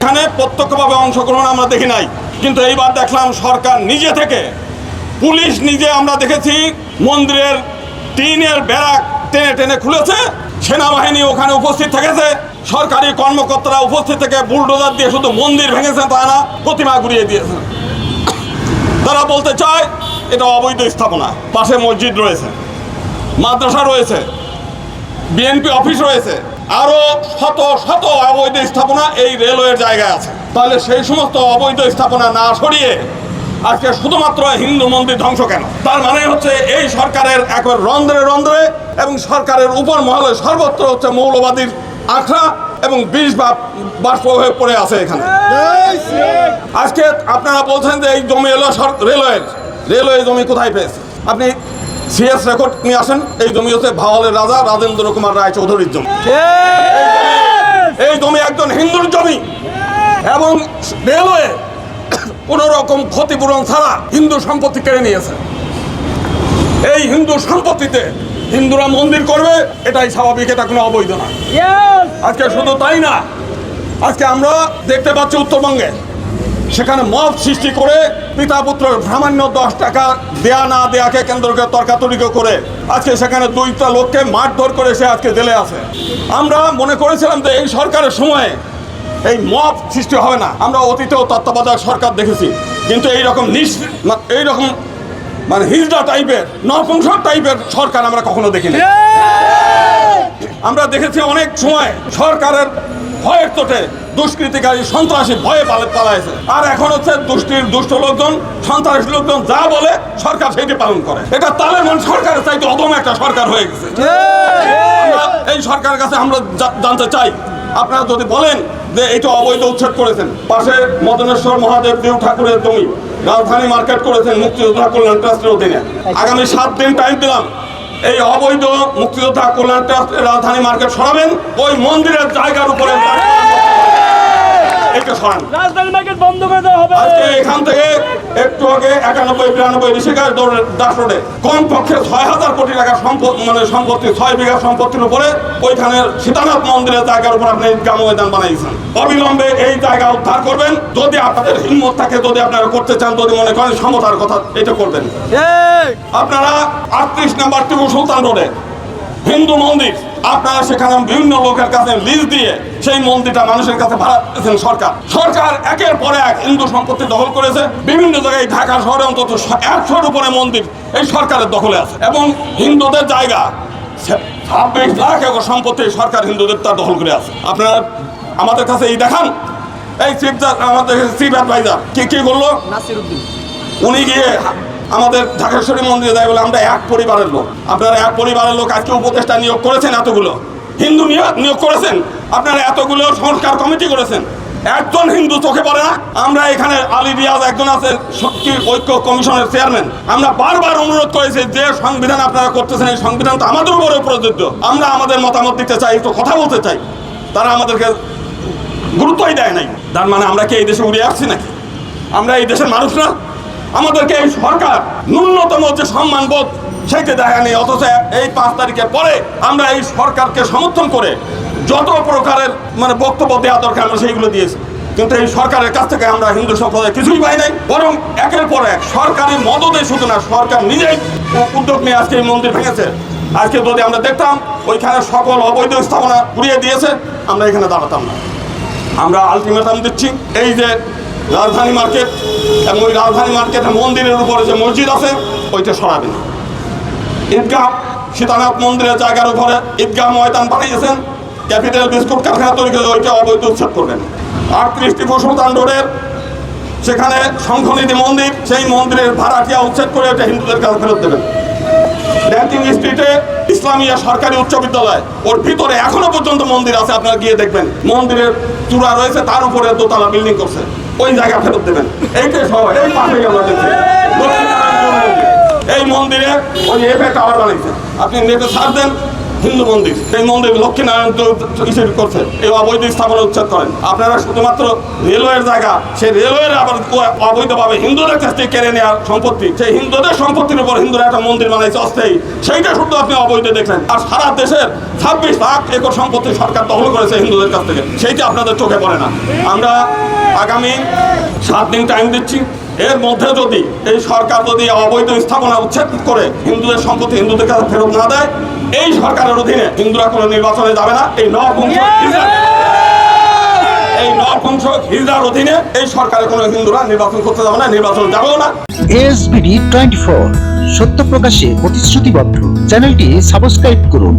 এখানে প্রত্যক্ষভাবে অংশগ্রহণ আমরা দেখি নাই, কিন্তু এইবার দেখলাম সরকার নিজে থেকে, পুলিশ নিজে আমরা দেখেছি মন্দিরের টিনের ব্যারাক টেনে টেনে খুলেছে, সেনাবাহিনী ওখানে উপস্থিত থেকেছে, সরকারি কর্মকর্তারা উপস্থিত থেকে বুলডোজার দিয়ে শুধু মন্দির ভেঙেছেন তা না, প্রতিমা ঘুরিয়ে দিয়েছেন। তারা বলতে চায় এটা অবৈধ স্থাপনা। পাশে মসজিদ রয়েছে, মাদ্রাসা রয়েছে, বিএনপি অফিস রয়েছে, আরও শত শত অবৈধ স্থাপনা এই রেলওয়ের জায়গায় আছে। তাহলে সেই সমস্ত অবৈধ স্থাপনা না সরিয়ে আজকে শুধুমাত্র হিন্দু মন্দির ধ্বংস কেন? তার মানে হচ্ছে এই সরকারের একবার রন্ধ্রে রন্ধ্রে এবং সরকারের উপর মহলে সর্বত্র হচ্ছে মৌলবাদীর আখড়া এবং বিষ বাষ্প হয়ে পড়ে আছে এখানে। আজকে আপনারা বলছেন যে এই জমি এলো রেলওয়ে জমি কোথায় পেয়েছে? আপনি সিএস রেকর্ড নিয়ে আসেন। এই জমি হচ্ছে ভাওয়ালের রাজা রাজেন্দ্র কুমার রায় চৌধুরীর জমি। এই জমি একজন হিন্দুর জমি এবং রেলওয়ে কোনো রকম ক্ষতিপূরণ ছাড়া হিন্দু সম্পত্তি কেড়ে নিয়েছে। এই হিন্দু সম্পত্তিতে হিন্দুরা মন্দির করবে, এটাই স্বাভাবিক, এটা কোনো অবৈধ না। আজকে শুধু তাই না, আজকে আমরা দেখতে পাচ্ছি উত্তরবঙ্গে সেখানে মব সৃষ্টি করে পিতা পুত্র সামান্য 10 টাকা দেয়া না দেয়াকে কেন্দ্র করে তর্কাতর্কি করে আজকে সেখানে 2টা লোককে মারধর করে সে আজকে জেলে আছে। আমরা মনে করেছিলাম যে এই সরকারের সময়ে এই মব সৃষ্টি হবে না। আমরা অতীতেও তত্ত্বাবধায়ক সরকার দেখেছি, কিন্তু এইরকম মানে হিজড়া টাইপের নপুংসক টাইপের সরকার আমরা কখনো দেখিনি। আমরা দেখেছি অনেক সময় সরকারের ভয়ের চোটে দুষ্কৃতিকারী সন্ত্রাসী ভয়ে পালাইছে, আর এখন হচ্ছে দুষ্ট লোকজন সন্ত্রাসী লোকজন যা বলে সরকার সেটি পালন করে। এটা তালেবান সরকারের চাইতে অদম একটা সরকার হয়ে গেছে। এই সরকারের কাছে আমরা জানতে চাই, আপনারা যদি বলেন যে এটা অবৈধ উচ্ছেদ করেছেন, পাশে মদনেশ্বর মহাদেব দেব ঠাকুরের জমি রাজধানী মার্কেট করেছেন মুক্তিযোদ্ধা কল্যাণ ট্রাস্টের অধীনে, আগামী 7 দিন টাইম দিলাম, এই অবৈধ মুক্তিযোদ্ধা কল্যাণ ট্রাস্টের রাজধানী মার্কেট সরাবেন, ওই মন্দিরের জায়গার উপরে রাজধানী মার্কেট বন্ধ করে দেওয়া হবে। আজকে এখান থেকে একটু আগে 91-92 ঋষিকার দাস রোডে কমপক্ষে 6,000 কোটি টাকার সম্পত্তি 6 বিঘা সম্পত্তির উপরে ওইখানে সীতানাথ মন্দিরের জায়গার উপর আপনি ঈদগাহ ময়দান বানাইছেন। অবিলম্বে এই জায়গা উদ্ধার করবেন। যদি আপনাদের হিম্মত থাকে, যদি আপনারা করতে চান, যদি মনে করেন সমতার কথা, এটা করবেন। আপনারা 38 নম্বর টিপু সুলতান রোডে হিন্দু মন্দির, আপনারা সেখানে বিভিন্ন লোকের কাছে লিজ দিয়ে সেই মন্দিরটা মানুষের কাছে ভাড়া দিয়েছেন। সরকার একের পর এক হিন্দু সম্পত্তি দখল করেছে। বিভিন্ন জায়গায় ঢাকা শহরে অন্তত 100-র উপরে মন্দির এই সরকারের দখলে আছে, এবং হিন্দুদের জায়গা 26 লাখ একর সম্পত্তি সরকার হিন্দুদের তা দখল করে আছে। আপনারা আমাদের কাছে এই দেখান। এই আমাদের চিফ অ্যাডভাইজার কি বললো, উনি গিয়ে আমাদের ঢাকেশ্বরী মন্দিরে যাই বলে আমরা এক পরিবারের লোক। আপনারা এক পরিবারের লোক আজকে উপদেষ্টা নিয়োগ করেছেন, এতগুলো হিন্দু নিয়োগ করেছেন, আপনারা এতগুলো সংস্কার কমিটি করেছেন, একজন হিন্দু চোখে পড়ে না। আমরা এখানে আলী রিয়াজ একজন আছে শক্তি ঐক্য কমিশনের চেয়ারম্যান, আমরা বারবার অনুরোধ করেছি যে সংবিধান আপনারা করতেছেন এই সংবিধান তো আমাদের উপরে প্রযোজ্য, আমরা আমাদের মতামত দিতে চাই, একটু কথা বলতে চাই। তারা আমাদেরকে গুরুত্বই দেয় নাই। তার মানে আমরা কি এই দেশে উড়ে আসছি নাকি? আমরা এই দেশের মানুষ না? আমাদেরকে এই সরকার ন্যূনতম যে সম্মানবোধ সেইটা দেখায়নি, অথচ এই 5 তারিখের পরে আমরা এই সরকারকে সমর্থন করে যত প্রকারের বক্তব্য দেওয়া দরকার আমরা সেইগুলো দিয়েছি। কিন্তু এই সরকারের কাছ থেকে আমরা হিন্দু সম্প্রদায় কিছুই পাই নাই, বরং একের পর এক সরকারি মদদে শুধু না, সরকার নিজেই উদ্যোগ নিয়ে আজকে এই মন্দির ভেঙেছে। আজকে যদি আমরা দেখতাম ওইখানে সকল অবৈধ স্থাপনা ঘুরিয়ে দিয়েছে, আমরা এখানে দাঁড়াতাম না। আমরা আলটিমেটাম দিচ্ছি, এই যে রাজধানী মার্কেট এবং ওই রাজধানী মার্কেটের মন্দিরের উপরে যে মসজিদ আছে ওইটা সরাবেন। ঈদগাহ সীতানাথ মন্দিরের জায়গার উপরে ঈদগাহ ময়দান বানিয়েছেন, ক্যাপিটাল বিস্কুট কারখানা তৈরি করে ওইটা অবৈধ উচ্ছেদ করবেন। 38 টিপু সুলতান রোডের সেখানে শঙ্খনিধি মন্দির, সেই মন্দিরের ভাড়াটিয়া উচ্ছেদ করে ওইটা হিন্দুদের কাছে ফেরত দেবেন। ব্যাংকিং স্ট্রিটে ইসলামিয়া সরকারি উচ্চ বিদ্যালয়, ওর ভিতরে এখনো পর্যন্ত মন্দির আছে, আপনারা গিয়ে দেখবেন মন্দিরের চূড়া রয়েছে, তার উপরে দোতলা বিল্ডিং করছে, ওই জায়গা ফেরত দেবেন। এইটাই সহ এই পাশে আমরা দেখছি এই মন্দিরে ওই এফএ টাওয়ার বানাইছে, আপনি নেটে সার্চ দেন হিন্দু মন্দির, এই মন্দির লক্ষ্মীনারায়ণ করছে, এই অবৈধ স্থাপনা উচ্ছেদ করেন। আপনারা শুধুমাত্র রেলওয়ের জায়গা, সেই রেলওয়ের আবার অবৈধভাবে হিন্দুদের কাছ থেকে কেড়ে নেওয়ার সম্পত্তি, সেই হিন্দুদের সম্পত্তির উপর হিন্দুরা একটা মন্দির বানাইছে অস্থায়ী, সেইটা শুধু আপনি অবৈধ দেখলেন। আর সারা দেশের 26 লাখ একর সম্পত্তি সরকার দখল করেছে হিন্দুদের কাছ থেকে, সেইটা আপনাদের চোখে পড়ে না। আমরা আগামী 7 দিন টাইম দিচ্ছি, এর মধ্যে যদি এই সরকার যদি অবৈধ স্থাপনা উচ্ছেদ করে হিন্দুদের সম্পত্তি হিন্দুদের কাছে ফেরত না দেয়, এই সরকারের অধীনে হিন্দুরা কোনো নির্বাচনে যাবে না। এই নরপুংস হিজড়ার অধীনে এই সরকারের কোনো হিন্দুরা নির্বাচন করতে যাবে না, নির্বাচন যাবেও না। ASBD 24 সত্য প্রকাশে প্রতিশ্রুতিবদ্ধ। চ্যানেলটি সাবস্ক্রাইব করুন।